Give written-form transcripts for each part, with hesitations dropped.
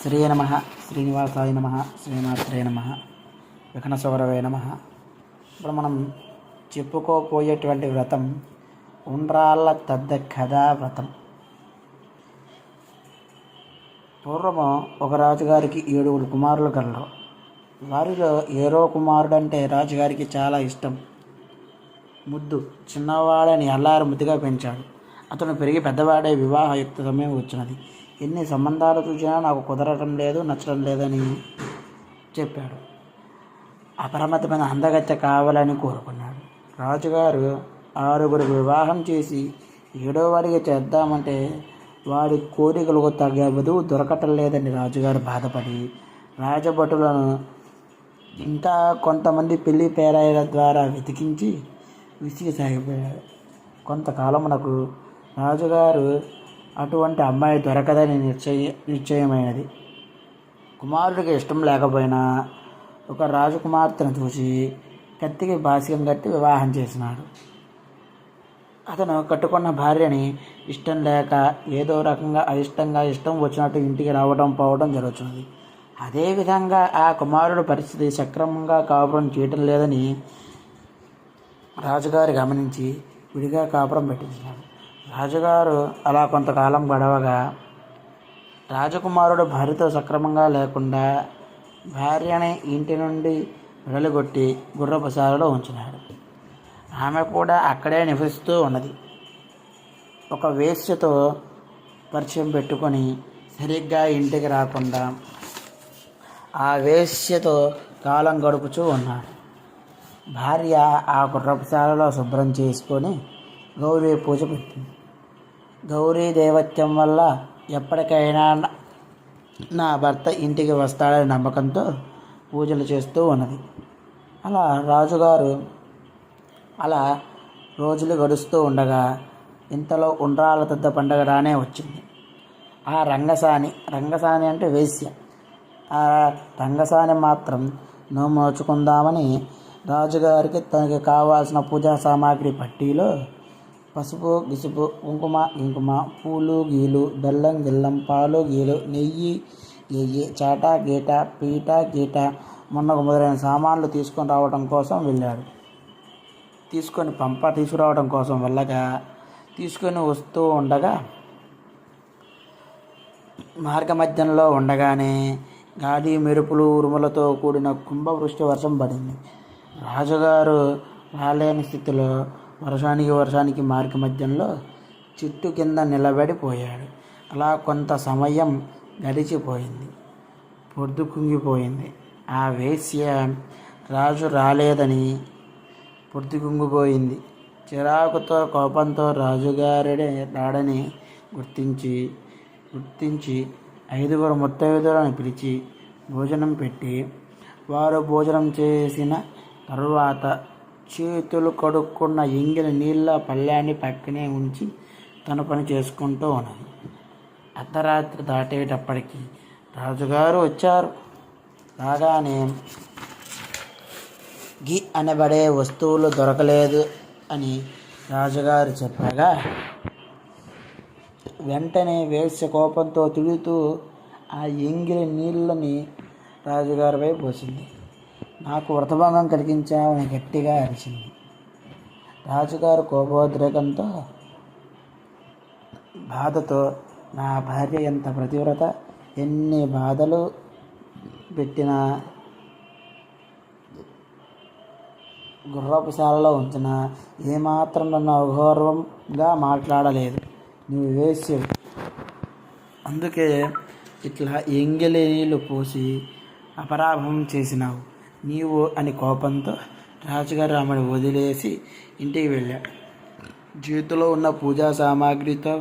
శ్రీ నమ శ్రీనివాసాయ నమ శ్రీమాత్రే నమ విఘ్నసౌరవే నమ. ఇప్పుడు మనం చెప్పుకోపోయేటువంటి వ్రతం ఉండ్రాళ్ళ తద్ద కథా వ్రతం. పూర్వము ఒక రాజుగారికి 7 కుమారులు కలరు. వారిలో ఏరో కుమారుడు అంటే రాజుగారికి చాలా ఇష్టం. ముద్దు చిన్నవాడని అల్లారు ముద్దుగా పెంచాడు. అతను పెరిగి పెద్దవాడే వివాహయుక్త సమయం వచ్చినది. ఎన్ని సంబంధాలు చూసినా నాకు కుదరటం లేదు, నచ్చడం లేదని చెప్పాడు. అపరిమితమైన అందగత్తె కావాలని కోరుకున్నాడు. రాజుగారు 6 వివాహం చేసి 7వ వాడికి చేద్దామంటే వాడి కోరికలకు తగ్గ వధువు దొరకటం లేదని రాజుగారు బాధపడి రాజభటులను ఇంకా కొంతమంది పెళ్లి పేరాయిల ద్వారా వెతికించి విసిగిసాగిపోయాడు. కొంతకాలమునకు రాజుగారు అటువంటి అమ్మాయి దొరకదని నిశ్చయమైనది. కుమారుడికి ఇష్టం లేకపోయినా ఒక రాజకుమార్తెను చూసి కత్తికి బాసికం కట్టి వివాహం చేసినాడు. అతను కట్టుకున్న భార్యని ఇష్టం లేక ఏదో రకంగా అయిష్టంగా ఇష్టం వచ్చినట్టు ఇంటికి రావడం పోవడం జరుగుతున్నది. అదేవిధంగా ఆ కుమారుడు పరిస్థితి సక్రమంగా కాపురం చేయటం లేదని రాజుగారు గమనించి విడిగా కాపురం పెట్టించినాడు. రాజుగారు అలా కొంతకాలం గడవగా రాజకుమారుడు భార్యతో సక్రమంగా లేకుండా భార్యని ఇంటి నుండి వెడలగొట్టి గుర్రపుశాలలో ఉంచినాడు. ఆమె కూడా అక్కడే నివసిస్తూ ఉన్నది. ఒక వేశ్యతో పరిచయం పెట్టుకొని సరిగ్గా ఇంటికి రాకుండా ఆ వేశ్యతో కాలం గడుపుతూ ఉన్నాడు. భార్య ఆ గుర్రపుశాలలో శుభ్రం చేసుకొని గౌరీ పూజ పెట్టింది. గౌరీ దేవత్యం వల్ల ఎప్పటికైనా నా భర్త ఇంటికి వస్తాడని నమ్మకంతో పూజలు చేస్తూ ఉన్నది. అలా రోజులు గడుస్తూ ఉండగా ఇంతలో ఉండ్రాళ్ళ తద్ద పండగ రానే వచ్చింది. ఆ రంగసాని అంటే వేశ్య. ఆ రంగసాని మాత్రం నోచుకుందామని రాజుగారికి తనకి కావాల్సిన పూజా సామాగ్రి పట్టీలో పసుపు గిసుపు కుంకుమ పూలు గీలు బెల్లం గిల్లం పాలు గీలు నెయ్యి చాట గీట పీట గీట మొదలైన సామాన్లు తీసుకొని రావడం కోసం వెళ్ళాడు. తీసుకురావడం కోసం వెళ్ళగా తీసుకొని వస్తూ ఉండగా మార్గమధ్యంలో ఉండగానే గాలి మెరుపులు ఉరుములతో కూడిన కుంభవృష్టి వర్షం పడింది. రాజుగారు రాలేని స్థితిలో వర్షానికి మార్గమధ్యంలో చెట్టు కింద నిలబడిపోయాడు. అలా కొంత సమయం గడిచిపోయింది. పొద్దు కుంగిపోయింది. ఆ వేశ్య రాజు రాలేదని కుంగిపోయింది. చిరాకుతో కోపంతో రాజుగారుడే రాడని గుర్తించి 5 ముత్తైదులను పిలిచి భోజనం పెట్టి వారు భోజనం చేసిన తరువాత చేతులు కడుక్కున్న ఎంగిలి నీళ్ళ పళ్ళాన్ని పక్కనే ఉంచి తన పని చేసుకుంటూ ఉన్నది. అర్ధరాత్రి దాటేటప్పటికి రాజుగారు వచ్చారు. రాగానే ఘీ అనబడే వస్తువులు దొరకలేదు అని రాజుగారు చెప్పగా వెంటనే వేశ్య కోపంతో తిడుతూ ఆ ఎంగిలి నీళ్ళని రాజుగారిపై పోసింది. నాకు వ్రతభంగం కలిగించావని గట్టిగా అరిచింది. రాజుగారు కోపోద్రేకంతో బాధతో నా భార్య ఎంత ప్రతివ్రత, ఎన్ని బాధలు పెట్టినా గుర్రపుశాలలో ఉంచినా ఏమాత్రం నన్ను అగౌరవంగా మాట్లాడలేదు. నువ్వు వేశ్యవు, అందుకే ఇట్లా ఎంగిలి నీళ్ళు పోసి అపరాభం చేసినావు నీవు అని కోపంతో రాజుగారు ఆమెను వదిలేసి ఇంటికి వెళ్ళాడు. చేతిలో ఉన్న పూజా సామాగ్రితో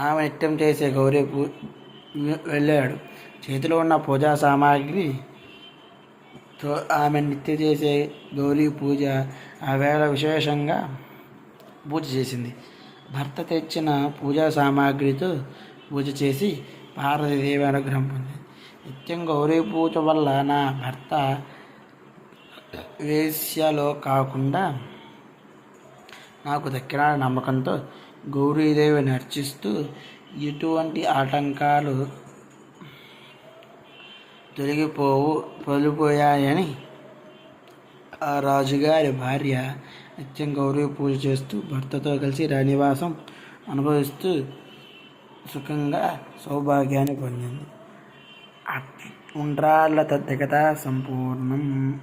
ఆమె నిత్యం చేసే గౌరీ వెళ్ళాడు. చేతిలో ఉన్న పూజా సామాగ్రితో ఆమె నిత్యం చేసే గౌరీ పూజ ఆ వేళ విశేషంగా పూజ చేసింది. భర్త తెచ్చిన పూజా సామాగ్రితో పూజ చేసి పార్వతీదేవి అనుగ్రహం పొందింది. నిత్యం గౌరీ పూజ వల్ల నా భర్త వేశ్యలో కాకుండా నాకు దక్కిన నమ్మకంతో గౌరీదేవిని అర్చిస్తూ ఎటువంటి ఆటంకాలు తొలగిపోయాయని ఆ రాజుగారి భార్య నిత్యం గౌరీ పూజ చేస్తూ భర్తతో కలిసి రాణివాసం అనుభవిస్తూ సుఖంగా సౌభాగ్యాన్ని పొందింది. ఉండ్రాళ్ళ తథ్యకథ సంపూర్ణం.